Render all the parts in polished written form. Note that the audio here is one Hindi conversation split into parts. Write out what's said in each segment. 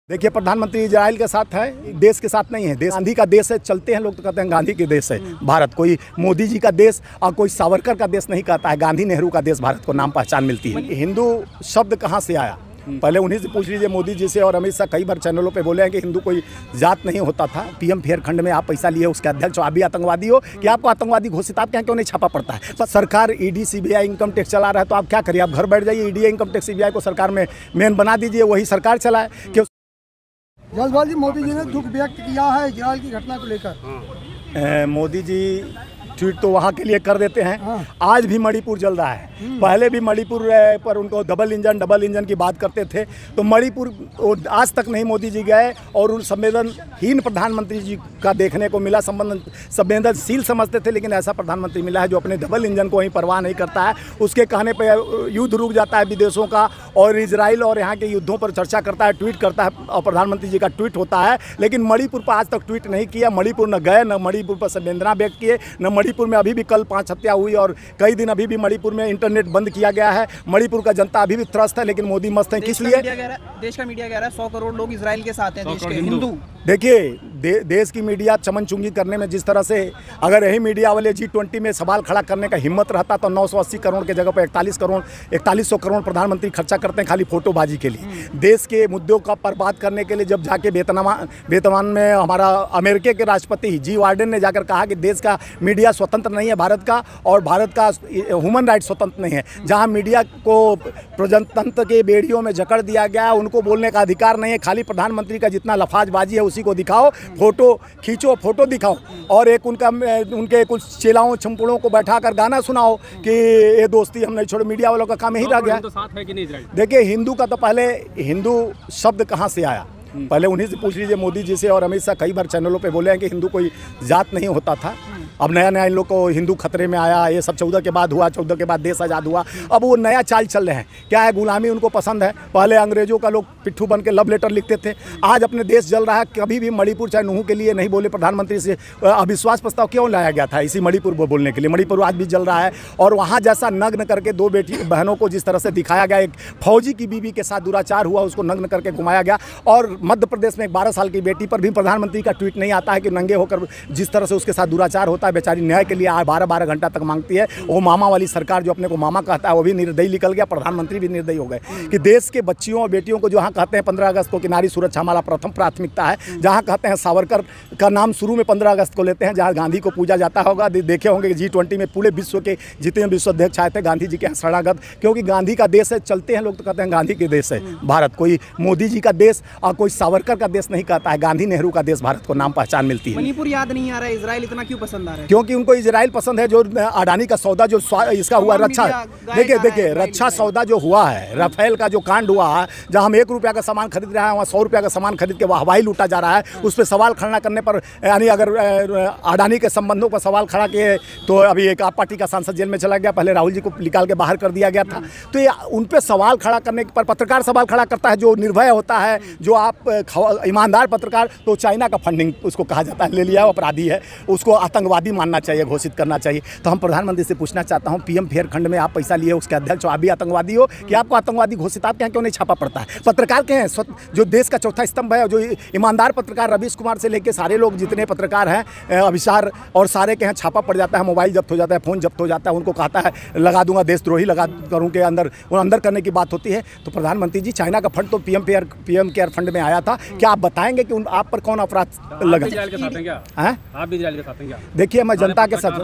देखिए, प्रधानमंत्री इजराइल के साथ है, देश के साथ नहीं है। देश गांधी का देश है। चलते हैं लोग तो कहते हैं गांधी के देश है भारत। कोई मोदी जी का देश और कोई सावरकर का देश नहीं कहता है। गांधी नेहरू का देश भारत को नाम पहचान मिलती है। हिंदू शब्द कहाँ से आया, पहले उन्हीं से पूछ लीजिए। मोदी जी से और अमित शाह कई बार चैनलों पे बोले हैं कि हिंदू कोई जात नहीं होता था। पीएम फेयर खंड में आप पैसा लिए, उसके अध्यक्ष आप भी आतंकवादी हो कि आपको आतंकवादी घोषित आप क्यों नहीं छापा पड़ता है। पर सरकार ईडी सीबीआई इनकम टैक्स चला रहा है तो आप क्या करिए, आप घर बैठ जाइए, ईडी इनकम टैक्स सीबीआई को सरकार में मेन बना दीजिए, वही सरकार चलाए। कि जसपाल जी, मोदी जी ने दुख व्यक्त किया है इजराइल की घटना को लेकर। मोदी जी ट्वीट तो वहाँ के लिए कर देते हैं। आज भी मणिपुर जल रहा है। पहले भी मणिपुर पर उनको डबल इंजन की बात करते थे, तो मणिपुर आज तक नहीं मोदी जी गए और उन संवेदनहीन प्रधानमंत्री जी का देखने को मिला। संवेदनशील समझते थे, लेकिन ऐसा प्रधानमंत्री मिला है जो अपने डबल इंजन को ही परवाह नहीं करता है। उसके कहने पर युद्ध रुक जाता है विदेशों का और इजराइल और यहाँ के युद्धों पर चर्चा करता है, ट्वीट करता है और प्रधानमंत्री जी का ट्वीट होता है। लेकिन मणिपुर पर आज तक ट्वीट नहीं किया। मणिपुर न गए, न मणिपुर पर संवेदना व्यक्त किए, न मणिपुर में अभी भी कल 5 हत्या हुई और कई दिन अभी भी मणिपुर में इंटरनेट बंद किया गया है। मणिपुर का जनता अभी भी त्रस्त है, लेकिन मोदी मस्त है। किस लिए? देश का मीडिया कह रहा है 100 करोड़ लोग इजराइल के साथ हैं, देश के हिंदू। देखिए, देश की मीडिया चमनचुंगी करने में जिस तरह से, अगर यही मीडिया वाले G20 में सवाल खड़ा करने का हिम्मत रहता तो 980 करोड़ के जगह पर 4100 करोड़ प्रधानमंत्री खर्चा करते हैं खाली फोटोबाजी के लिए। देश के मुद्दों का पर बात करने के लिए जब जाके वेतनमान में हमारा अमेरिका के राष्ट्रपति जी वार्डन ने जाकर कहा कि देश का मीडिया स्वतंत्र नहीं है भारत का, और भारत का ह्यूमन राइट स्वतंत्र नहीं है। जहां मीडिया को प्रजातंत्र के बेड़ियों में जकड़ दिया गया, उनको बोलने का अधिकार नहीं है। खाली प्रधानमंत्री का जितना लफाजबाजी है उसी को दिखाओ, फोटो खींचो, फोटो दिखाओ और एक उनके कुछ चेलाओं चंपुड़ों को बैठाकर गाना सुनाओ कि ये दोस्ती हम नहीं छोड़ो। मीडिया वालों का काम यही रह गया। देखिए, हिंदू का तो पहले हिंदू शब्द कहाँ से आया, पहले उन्हीं से पूछ लीजिए। मोदी जी से और अमित शाह कई बार चैनलों पे बोले हैं कि हिंदू कोई जात नहीं होता था। अब नया इन लोग को हिंदू खतरे में आया। ये सब 14 के बाद हुआ, 14 के बाद देश आज़ाद हुआ। अब वो नया चाल चल रहे हैं। क्या है, गुलामी उनको पसंद है। पहले अंग्रेजों का लोग पिट्ठू बन के लव लेटर लिखते थे, आज अपने देश जल रहा है। कभी भी मणिपुर चाहे नूहू के लिए नहीं बोले प्रधानमंत्री से। अविश्वास प्रस्ताव क्यों लाया गया था? इसी मणिपुर बोलने के लिए। मणिपुर आज भी जल रहा है और वहाँ जैसा नग्न करके 2 बहनों को जिस तरह से दिखाया गया, एक फौजी की बीवी के साथ दुराचार हुआ, उसको नग्न करके घुमाया गया। और मध्य प्रदेश में एक 12 साल की बेटी पर भी प्रधानमंत्री का ट्वीट नहीं आता है कि नंगे होकर जिस तरह से उसके साथ दुराचार होता है। बेचारी न्याय के लिए 12-12 घंटा तक मांगती है। वो मामा वाली सरकार जो अपने को मामा कहता है वो भी निर्दयी निकल गया। प्रधानमंत्री भी निर्दयी हो गए कि देश के बच्चियों और बेटियों को जहाँ कहते हैं 15 अगस्त को कि नारी सुरक्षा हमारा प्रथम प्राथमिकता है, जहाँ कहते हैं सावरकर का नाम शुरू में 15 अगस्त को लेते हैं, जहाँ गांधी को पूजा जाता होगा। देखे होंगे कि G20 में पूरे विश्व के जितने विश्व अध्यक्ष आए थे गांधी जी के शरणागत, क्योंकि गांधी का देश है। चलते हैं लोग तो कहते हैं गांधी के देश है भारत। कोई मोदी जी का देश और कोई सावरकर का देश नहीं कहता है। गांधी नेहरू का देश भारत को नाम पहचान मिलती है। मणिपुर याद नहीं आ रहा है, इजराइल इतना क्यों पसंद आ रहा है? क्योंकि उनको इजराइल पसंद है। जो अडानी का सौदा जो इसका हुआ, रक्षा, देखिए रक्षा सौदा जो हुआ है, राफेल का जो कांड हुआ है, जहां हम 1 रुपया का सामान खरीद रहे हैं वहाँ 100 रुपया का सामान खरीद के हवाई लूटा जा रहा है। उस पर सवाल खड़ा करने पर, यानी अगर अडानी के संबंधों पर सवाल खड़ा किए तो अभी एक आप पार्टी का सांसद जेल में चला गया। पहले राहुल जी को निकाल के बाहर कर दिया गया था। तो ये उन पर सवाल खड़ा करने पर पत्रकार सवाल खड़ा करता है, जो निर्भय होता है, जो आप ईमानदार पत्रकार, तो चाइना का फंडिंग उसको कहा जाता है, ले लिया, अपराधी है, उसको आतंकवादी मानना चाहिए, घोषित करना चाहिए। तो हम प्रधानमंत्री से पूछना चाहता हूं, पीएम फेयर खंड में आप पैसा लिए, उसके अध्यक्ष आप भी आतंकवादी हो कि आपको आतंकवादी घोषित आप क्यों नहीं छापा पड़ता है? पत्रकार के हैं जो देश का चौथा स्तंभ है, जो ईमानदार पत्रकार रवीश कुमार से लेकर सारे लोग जितने पत्रकार हैं, अभिसार और सारे के हैं, छापा पड़ जाता है, मोबाइल जब्त हो जाता है, फ़ोन जब्त हो जाता है। उनको कहता है लगा दूंगा, देशद्रोही लगा करूँ के अंदर करने की बात होती है। तो प्रधानमंत्री जी, चाइना का फंड तो पीएम केयर फंड में आया था। क्या आप बताएंगे कि आप पर कौन अपराध लगा? आप भी इजराइल के साथ हैं क्या? देखिए, मैं जनता के साथ,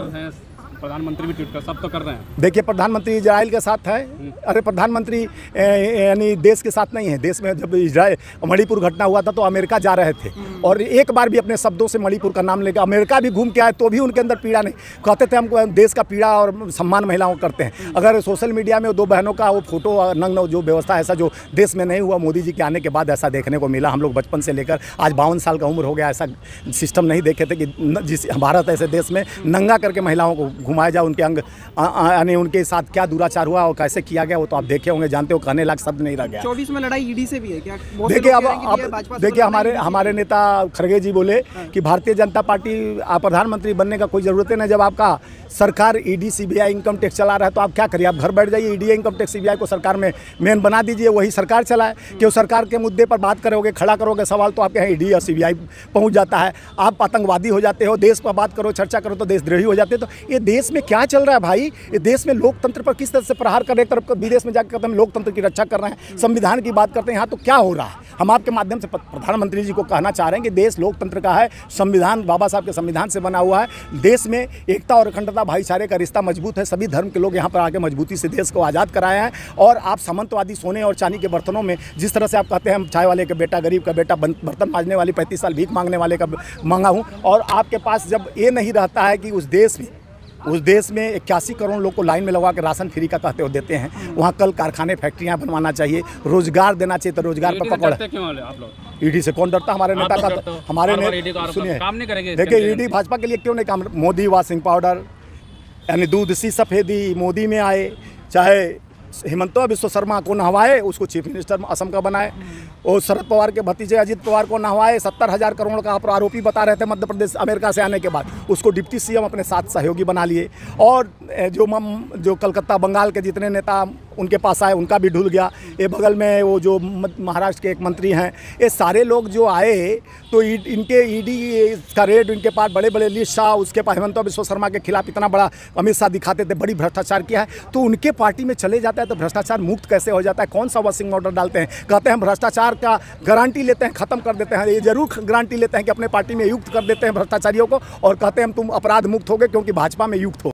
प्रधानमंत्री भी ट्वीट कर, सब तो कर रहे हैं। देखिए, प्रधानमंत्री इजराइल के साथ है। अरे प्रधानमंत्री यानी देश के साथ नहीं है। देश में जब इजराइल मणिपुर घटना हुआ था तो अमेरिका जा रहे थे और एक बार भी अपने शब्दों से मणिपुर का नाम लेकर अमेरिका भी घूम के आए, तो भी उनके अंदर पीड़ा नहीं। कहते थे हम देश का पीड़ा और सम्मान महिलाओं करते हैं। अगर सोशल मीडिया में 2 बहनों का वो फोटो नग्न जो व्यवस्था, ऐसा जो देश में नहीं हुआ, मोदी जी के आने के बाद ऐसा देखने को मिला। हम लोग बचपन से लेकर आज 52 साल का उम्र हो गया, ऐसा सिस्टम नहीं देखे थे कि जिस भारत ऐसे देश में नंगा करके महिलाओं को घुमाया जाए, उनके अंग यानी उनके साथ क्या दुराचार हुआ और कैसे किया गया वो तो आप देखे होंगे, जानते हो, कहने लायक शब्द नहीं रह गया। 24 में लड़ाई ईडी से भी है क्या? देखिए अब देखिए हमारे नेता खड़गे जी बोले कि भारतीय जनता पार्टी प्रधानमंत्री बनने का कोई ज़रूरत नहीं, जब आपका सरकार ईडी सीबीआई इनकम टैक्स चला रहा है तो आप क्या करिए, आप घर बैठ जाइए, ईडी इनकम टैक्स सीबीआई को सरकार में मेन बना दीजिए, वही सरकार चलाए। कि वो सरकार के मुद्दे पर बात करोगे, खड़ा करोगे सवाल तो आपके यहाँ ईडी और सीबीआई पहुंच जाता है, आप आतंकवादी हो जाते हो, देश पर बात करो, चर्चा करो तो देशद्रोही हो जाते हो। तो ये देश में क्या चल रहा है भाई, ये देश में लोकतंत्र पर किस तरह से प्रहार कर रहे हैं। एक तरफ विदेश में जाकर कहते हैं लोकतंत्र की रक्षा कर रहे हैं, संविधान की बात करते हैं, यहाँ तो क्या हो रहा है। हम आपके माध्यम से प्रधानमंत्री जी को कहना चाह रहे हैं कि देश लोकतंत्र का है, संविधान बाबा साहब के संविधान से बना हुआ है, देश में एकता और अखंडता भाईचारे का रिश्ता मजबूत है, सभी धर्म के लोग यहाँ पर आके मजबूती से देश को आज़ाद कराए हैं। और आप सामंतवादी सोने और चांदी के बर्तनों में जिस तरह से आप कहते हैं हम चाय वाले का बेटा, गरीब का बेटा, बर्तन मांजने वाली 35 साल भीख मांगने वाले का मांगा हूँ, और आपके पास जब ये नहीं रहता है कि उस देश में 81 करोड़ लोग को लाइन में लगा के राशन फ्री का कहते हो देते हैं, वहाँ कल कारखाने फैक्ट्रियाँ बनवाना चाहिए, रोजगार देना चाहिए, तो रोजगार पर पकड़। ईडी से कौन डरता? हमारे नेता का, हमारे सुनिए, देखिए ईडी भाजपा के लिए क्यों नहीं काम। मोदी वॉशिंग पाउडर यानी दूध सी सफ़ेदी मोदी में आए, चाहे हिमंता बिस्वा शर्मा को नहवाए, उसको चीफ मिनिस्टर असम का बनाए, और शरद पवार के भतीजे अजित पवार को नहवाए, 70,000 करोड़ का आरोपी बता रहे थे मध्य प्रदेश अमेरिका से आने के बाद, उसको डिप्टी सीएम अपने साथ सहयोगी बना लिए। और जो कलकत्ता बंगाल के जितने नेता उनके पास आए उनका भी ढुल गया। ये बगल में वो जो महाराष्ट्र के एक मंत्री हैं, ये सारे लोग जो आए तो इनके ईडी का रेड, इनके पास बड़े बड़े लिस्ट शाह, उसके पास हिमंता बिस्वा शर्मा के खिलाफ इतना बड़ा अमित शाह दिखाते थे बड़ी भ्रष्टाचार किया है, तो उनके पार्टी में चले जाता है तो भ्रष्टाचार मुक्त कैसे हो जाता है? कौन सा वॉशिंग पाउडर डालते हैं? कहते हैं हम भ्रष्टाचार का गारंटी लेते हैं, खत्म कर देते हैं। ये जरूर गारंटी लेते हैं कि अपने पार्टी में युक्त कर देते हैं भ्रष्टाचारियों को, और कहते हैं हम तुम अपराध मुक्त हो गए क्योंकि भाजपा में युक्त हो।